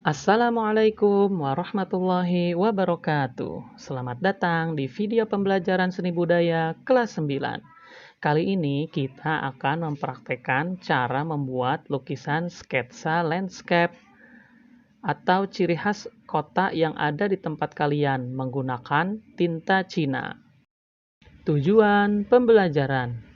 Assalamualaikum warahmatullahi wabarakatuh. Selamat datang di video pembelajaran seni budaya kelas 9. Kali ini kita akan mempraktekkan cara membuat lukisan sketsa landscape atau ciri khas kota yang ada di tempat kalian menggunakan tinta Cina. Tujuan pembelajaran: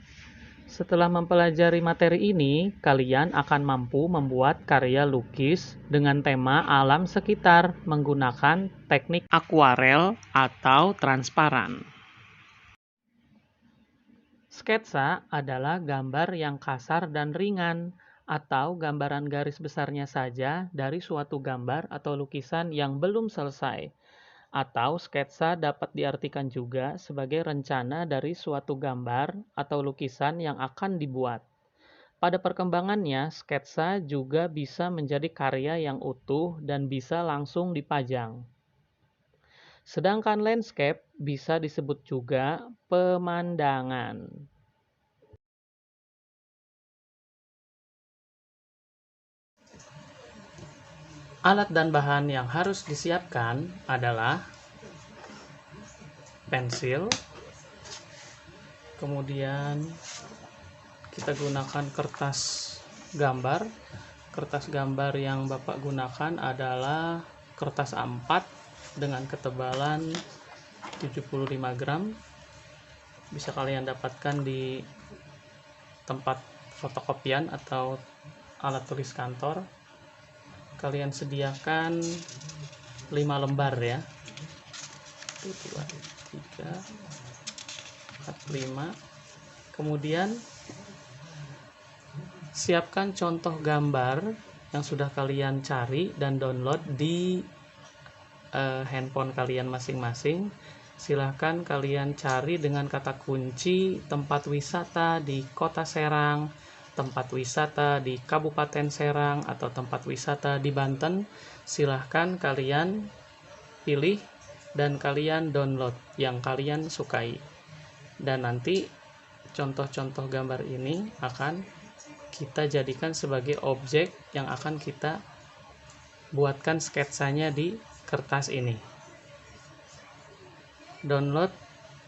setelah mempelajari materi ini, kalian akan mampu membuat karya lukis dengan tema alam sekitar menggunakan teknik akuarel atau transparan. Sketsa adalah gambar yang kasar dan ringan, atau gambaran garis besarnya saja dari suatu gambar atau lukisan yang belum selesai. Atau sketsa dapat diartikan juga sebagai rencana dari suatu gambar atau lukisan yang akan dibuat. Pada perkembangannya, sketsa juga bisa menjadi karya yang utuh dan bisa langsung dipajang. Sedangkan landscape bisa disebut juga pemandangan. Alat dan bahan yang harus disiapkan adalah pensil, kemudian kita gunakan kertas gambar. Kertas gambar yang Bapak gunakan adalah kertas A4 dengan ketebalan 75 gram. Bisa kalian dapatkan di tempat fotokopian atau alat tulis kantor. Kalian sediakan 5 lembar ya. 1, 2, 3, 4, 5. Kemudian siapkan contoh gambar yang sudah kalian cari dan download di handphone kalian masing-masing. Silahkan kalian cari dengan kata kunci tempat wisata di Kota Serang, tempat wisata di Kabupaten Serang, atau tempat wisata di Banten. Silahkan kalian pilih dan kalian download yang kalian sukai. Dan nanti contoh-contoh gambar ini akan kita jadikan sebagai objek yang akan kita buatkan sketsanya di kertas ini. Download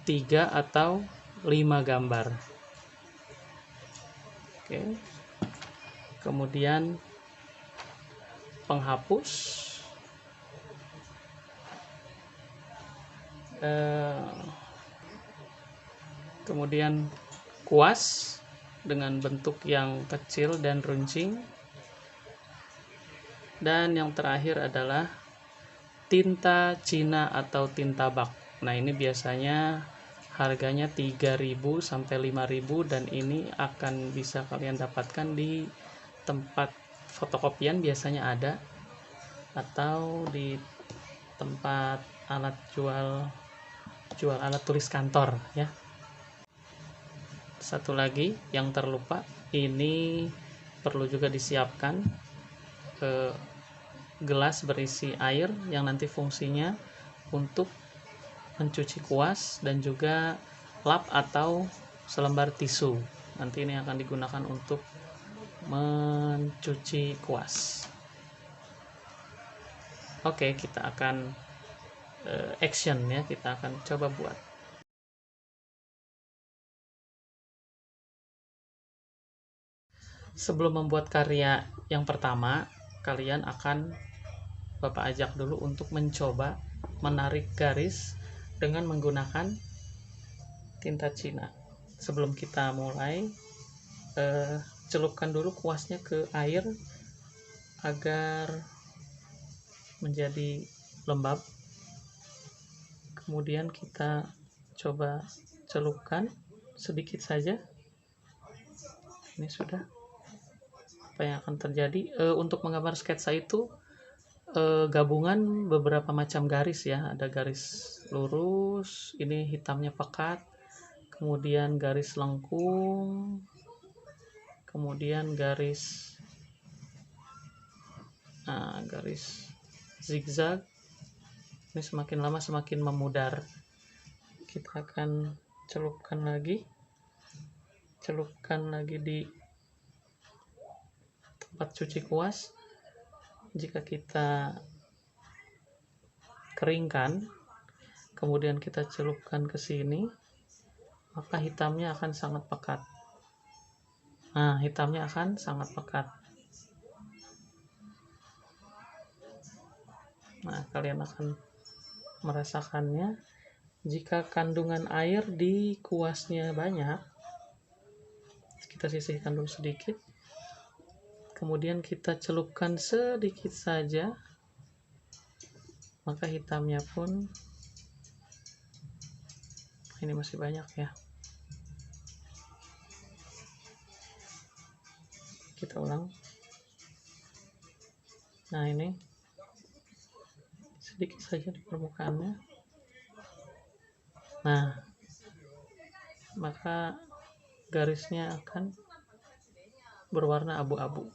3 atau 5 gambar. Oke. Kemudian penghapus, kemudian kuas dengan bentuk yang kecil dan runcing, dan yang terakhir adalah tinta Cina atau tinta bak. Nah, ini biasanya harganya 3.000 sampai 5.000 dan ini akan bisa kalian dapatkan di tempat fotokopian, biasanya ada, atau di tempat alat jual alat tulis kantor ya. Satu lagi yang terlupa, ini perlu juga disiapkan gelas berisi air yang nanti fungsinya untuk mencuci kuas dan juga lap atau selembar tisu. Nanti ini akan digunakan untuk mencuci kuas. Oke, kita akan action ya, kita akan coba buat. Sebelum membuat karya yang pertama, kalian akan Bapak ajak dulu untuk mencoba menarik garis dengan menggunakan tinta Cina. Sebelum kita mulai, celupkan dulu kuasnya ke air agar menjadi lembab. Kemudian kita coba celupkan sedikit saja. Ini sudah. Apa yang akan terjadi? Untuk menggambar sketsa itu gabungan beberapa macam garis ya. Ada garis lurus, ini hitamnya pekat, kemudian garis lengkung, kemudian garis zigzag. Ini semakin lama semakin memudar. Kita akan celupkan lagi di tempat cuci kuas. jika kita keringkan kemudian kita celupkan ke sini, maka hitamnya akan sangat pekat. Nah, hitamnya akan sangat pekat. Nah, kalian akan merasakannya. Jika kandungan air di kuasnya banyak, kita sisihkan dulu sedikit. Kemudian kita celupkan sedikit saja, maka hitamnya pun ini masih banyak ya. Kita ulang. Nah, ini sedikit saja di permukaannya. Nah, maka garisnya akan berwarna abu-abu.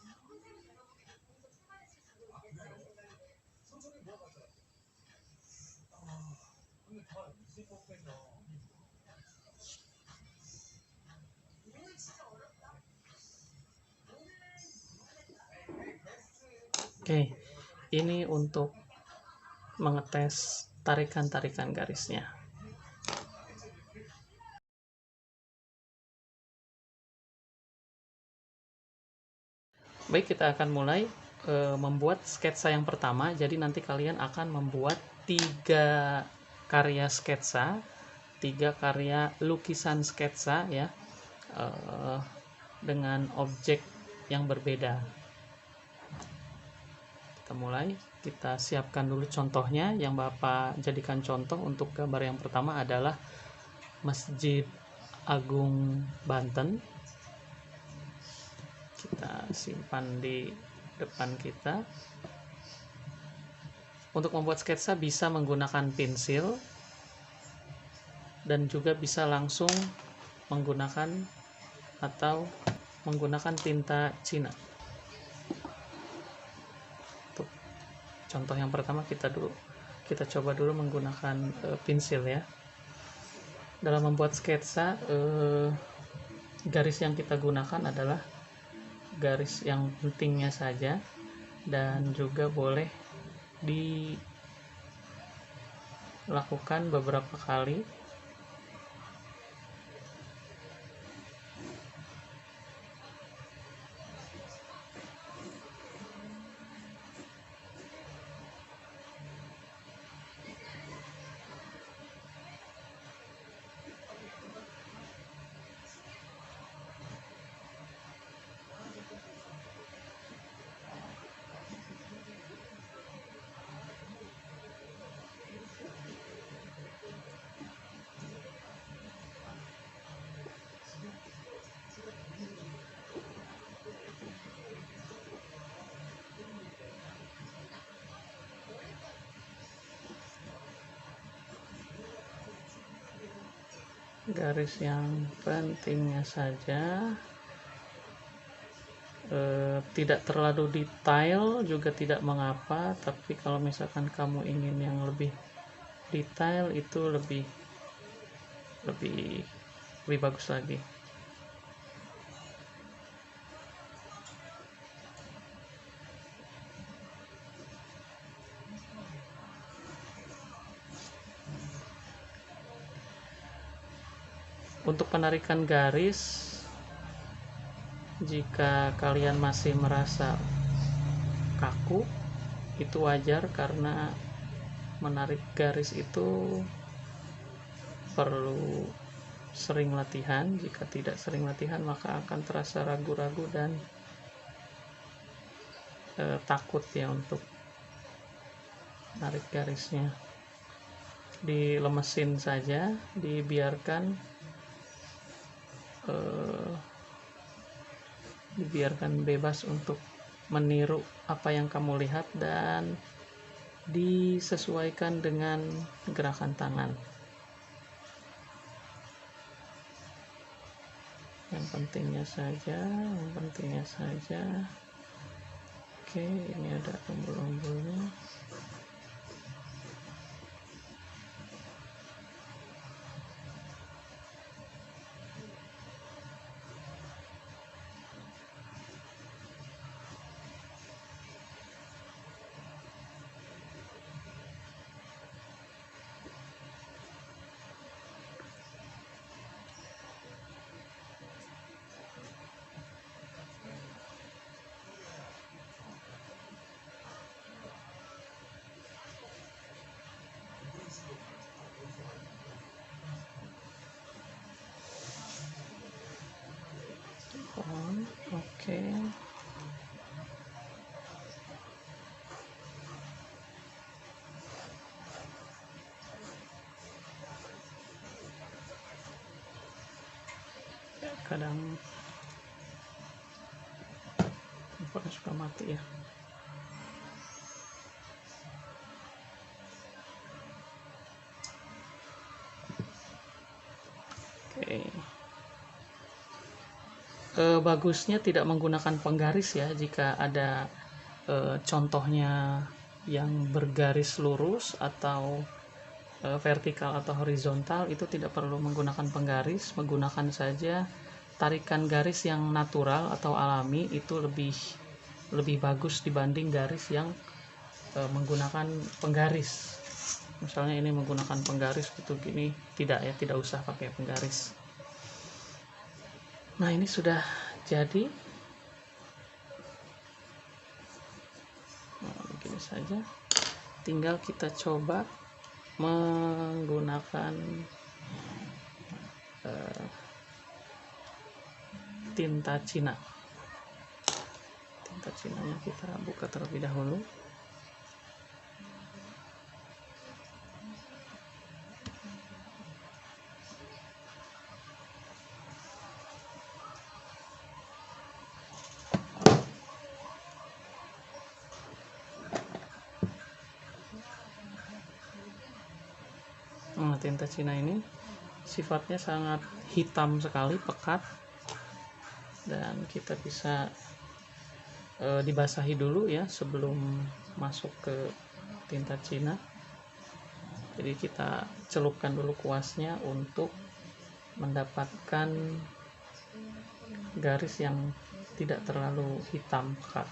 Oke, ini untuk mengetes tarikan-tarikan garisnya. Baik, kita akan mulai membuat sketsa yang pertama. Jadi nanti kalian akan membuat 3 karya sketsa, 3 karya lukisan sketsa ya, dengan objek yang berbeda. Kita mulai, kita siapkan dulu contohnya. Yang Bapak jadikan contoh untuk gambar yang pertama adalah Masjid Agung Banten. Kita simpan di depan kita. Untuk membuat sketsa bisa menggunakan pensil dan juga bisa langsung menggunakan atau menggunakan tinta Cina. Untuk contoh yang pertama kita coba dulu menggunakan pensil ya. Dalam membuat sketsa, garis yang kita gunakan adalah garis yang pentingnya saja dan juga boleh dilakukan beberapa kali. Garis yang pentingnya saja, tidak terlalu detail juga tidak mengapa, tapi kalau misalkan kamu ingin yang lebih detail itu lebih bagus lagi. Untuk penarikan garis, jika kalian masih merasa kaku, itu wajar karena menarik garis itu perlu sering latihan. Jika tidak sering latihan, maka akan terasa ragu-ragu dan takut ya untuk narik garisnya. Dilemesin saja, dibiarkan bebas untuk meniru apa yang kamu lihat dan disesuaikan dengan gerakan tangan. Yang pentingnya saja. Oke, ini ada umbul-umbulnya. Oke. Kadang handphone suka mati ya. Oke. Bagusnya tidak menggunakan penggaris ya jika ada contohnya yang bergaris lurus atau vertikal atau horizontal, itu tidak perlu menggunakan penggaris, menggunakan saja tarikan garis yang natural atau alami. Itu lebih bagus dibanding garis yang menggunakan penggaris. Misalnya ini menggunakan penggaris gitu gini, tidak ya, tidak usah pakai penggaris. Nah, ini sudah jadi. Nah, begini saja. Tinggal kita coba menggunakan tinta Cina. Tinta Cinanya kita buka terlebih dahulu. Nah, tinta Cina ini sifatnya sangat hitam sekali, pekat, dan kita bisa dibasahi dulu ya sebelum masuk ke tinta Cina. Jadi kita celupkan dulu kuasnya untuk mendapatkan garis yang tidak terlalu hitam pekat.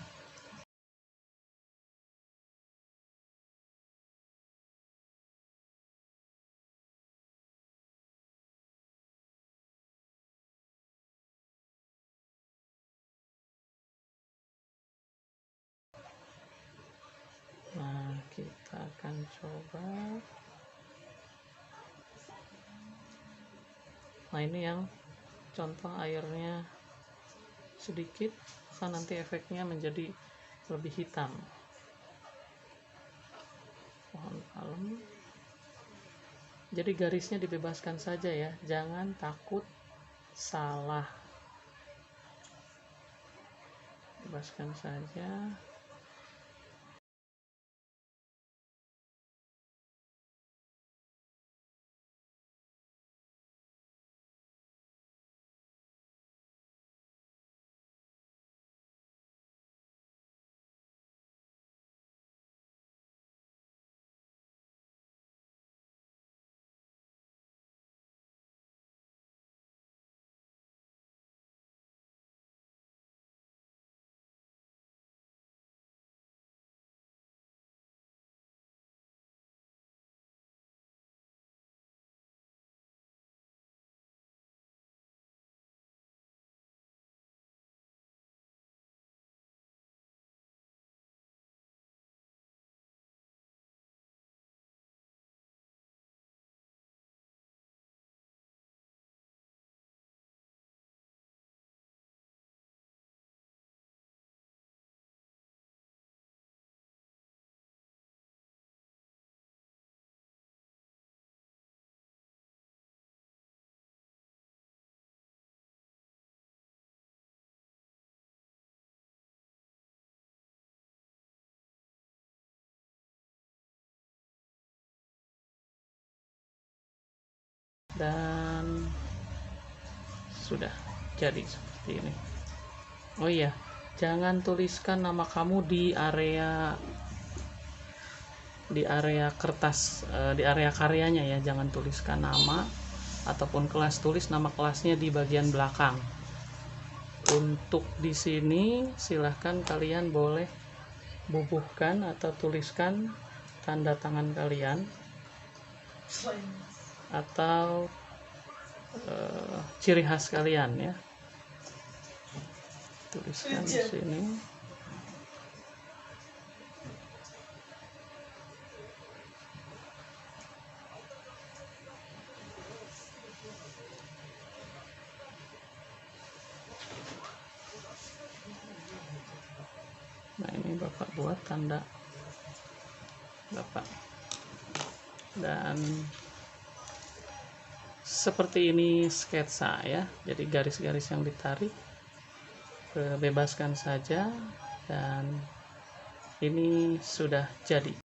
Nah, kita akan coba. Nah, ini yang contoh airnya sedikit, kan nanti efeknya menjadi lebih hitam. Mohon kalem. Jadi garisnya dibebaskan saja ya, jangan takut salah. Bebaskan saja. Dan sudah jadi seperti ini. Oh iya, jangan tuliskan nama kamu di area kertas, di area karyanya ya. Jangan tuliskan nama ataupun kelas, tulis nama kelasnya di bagian belakang. Untuk di sini silahkan kalian boleh bubuhkan atau tuliskan tanda tangan kalian atau ciri khas kalian ya. Tuliskan di sini. Nah, ini Bapak buat tanda Bapak, dan seperti ini sketsa ya. Jadi garis-garis yang ditarik bebaskan saja, dan ini sudah jadi.